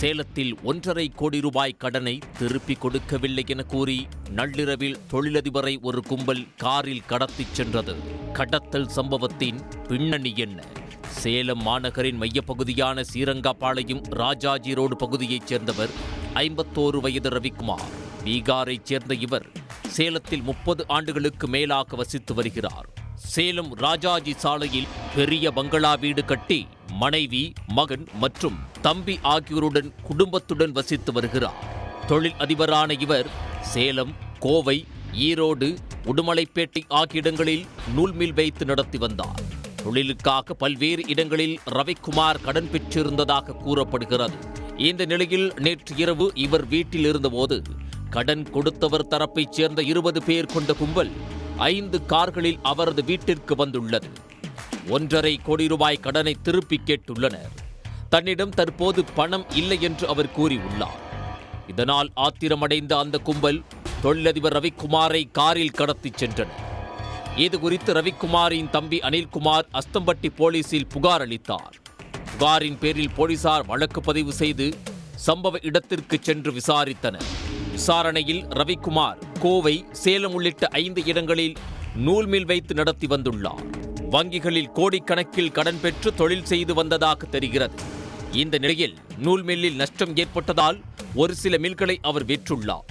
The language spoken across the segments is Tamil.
சேலத்தில் 1.5 கோடி ரூபாய் கடனை திருப்பிக் கொடுக்கவில்லை என கூறி நள்ளிரவில் தொழிலதிபரை ஒரு கும்பல் காரில் கடத்திச் சென்றது. கடத்தல் சம்பவத்தின் பின்னணி என்ன? சேலம் மாநகரின் மையப்பகுதியான சீரங்காபாளையம் ராஜாஜி ரோடு பகுதியைச் சேர்ந்தவர் 51 வயது ரவிக்குமார். பீகாரைச் சேர்ந்த இவர் சேலத்தில் 30 ஆண்டுகளுக்கு மேலாக வசித்து வருகிறார். சேலம் ராஜாஜி சாலையில் பெரிய பங்களா வீடு கட்டி மனைவி, மகன் மற்றும் தம்பி ஆகியோருடன் குடும்பத்துடன் வசித்து வருகிறார். தொழில் அதிபரான இவர் சேலம், கோவை, ஈரோடு, உடுமலைப்பேட்டை ஆகிய இடங்களில் நூல் மில் வைத்து நடத்தி வந்தார். தொழிலுக்காக பல்வேறு இடங்களில் ரவிக்குமார் கடன் பெற்றிருந்ததாக கூறப்படுகிறது. இந்த நிலையில் நேற்று இரவு இவர் வீட்டில் இருந்தபோது கடன் கொடுத்தவர் தரப்பைச் சேர்ந்த 20 பேர் கொண்ட கும்பல் 5 கார்களில் அவரது வீட்டிற்கு வந்துள்ளது. 1.5 கோடி ரூபாய் கடனை திருப்பி கேட்டுள்ளனர். தன்னிடம் தற்போது பணம் இல்லை என்று அவர் கூறியுள்ளார். இதனால் ஆத்திரமடைந்த அந்த கும்பல் தொழிலதிபர் ரவிக்குமாரை காரில் கடத்திச் சென்றனர். இதுகுறித்து ரவிக்குமாரின் தம்பி அனில்குமார் அஸ்தம்பட்டி போலீசில் புகார் அளித்தார். புகாரின் பேரில் போலீசார் வழக்கு பதிவு செய்து சம்பவ இடத்திற்கு சென்று விசாரித்தனர். விசாரணையில் ரவிக்குமார் கோவை, சேலம் உள்ளிட்ட 5 இடங்களில் நூல் மில் வைத்து நடத்தி வந்துள்ளார். வங்கிகளில் கோடிக்கணக்கில் கடன் பெற்று தொழில் செய்து வந்ததாக தெரிகிறது. இந்த நிலையில் நூல் மில்லில் நஷ்டம் ஏற்பட்டதால் ஒரு சில மில்களை அவர் விற்றுள்ளார்.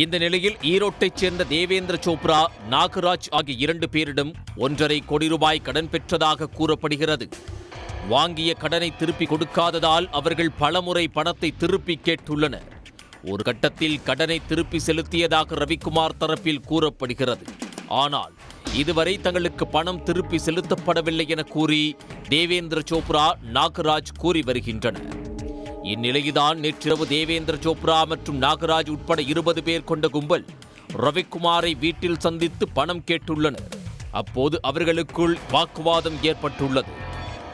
இந்த நிலையில் ஈரோட்டைச் சேர்ந்த தேவேந்திர சோப்ரா, நாகராஜ் ஆகிய 2 பேரிடம் 1.5 கோடி ரூபாய் கடன் பெற்றதாக கூறப்படுகிறது. வாங்கிய கடனை திருப்பி கொடுக்காததால் அவர்கள் பலமுறை பணத்தை திருப்பி கேட்டுள்ளனர். ஒரு கட்டத்தில் கடனை திருப்பி செலுத்தியதாக ரவிக்குமார் தரப்பில் கூறப்படுகிறது. ஆனால் இதுவரை தங்களுக்கு பணம் திருப்பி செலுத்தப்படவில்லை என கூறி தேவேந்திர சோப்ரா, நாகராஜ் கூறி வருகின்றனர். இந்நிலையில்தான் நேற்றிரவு தேவேந்திர சோப்ரா மற்றும் நாகராஜ் உட்பட 20 பேர் கொண்ட கும்பல் ரவிக்குமாரை வீட்டில் சந்தித்து பணம் கேட்டுள்ளனர். அப்போது அவர்களுக்குள் வாக்குவாதம் ஏற்பட்டுள்ளது.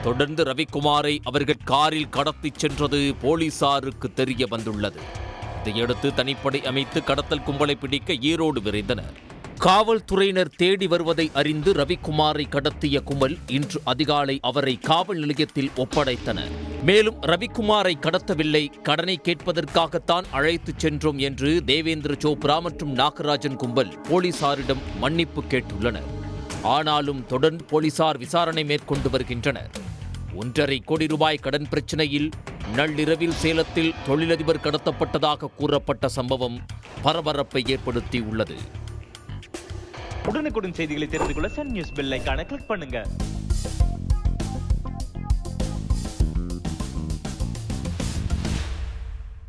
தொடர்ந்து ரவிக்குமாரை அவர்கள் காரில் கடத்திச் சென்றது போலீசாருக்கு தெரிய வந்துள்ளது. இதையடுத்து தனிப்படை அமைத்து கடத்தல் கும்பலை பிடிக்க ஈரோடு விரைந்தனர். காவல்துறையினர் தேடி வருவதை அறிந்து ரவிக்குமாரை கடத்திய கும்பல் இன்று அதிகாலை அவரை காவல் நிலையத்தில் ஒப்படைத்தனர். மேலும் ரவிக்குமாரை கடத்தவில்லை, கடனை கேட்பதற்காகத்தான் அழைத்துச் சென்றோம் என்று தேவேந்திர சோப்ரா மற்றும் நாகராஜன் கும்பல் போலீசாரிடம் மன்னிப்பு கேட்டுள்ளனர். ஆனாலும் தொடர்ந்து போலீசார் விசாரணை மேற்கொண்டு வருகின்றனர். 1.5 கோடி ரூபாய் கடன் பிரச்சினையில் நள்ளிரவில் சேலத்தில் தொழிலதிபர் கடத்தப்பட்டதாக கூறப்பட்ட சம்பவம் பரபரப்பை ஏற்படுத்தியுள்ளது. உடனுக்குடன் செய்திகளை தெரிந்து கொள்ள சன் நியூஸ் பெல் ஐகானை கிளிக் பண்ணுங்க.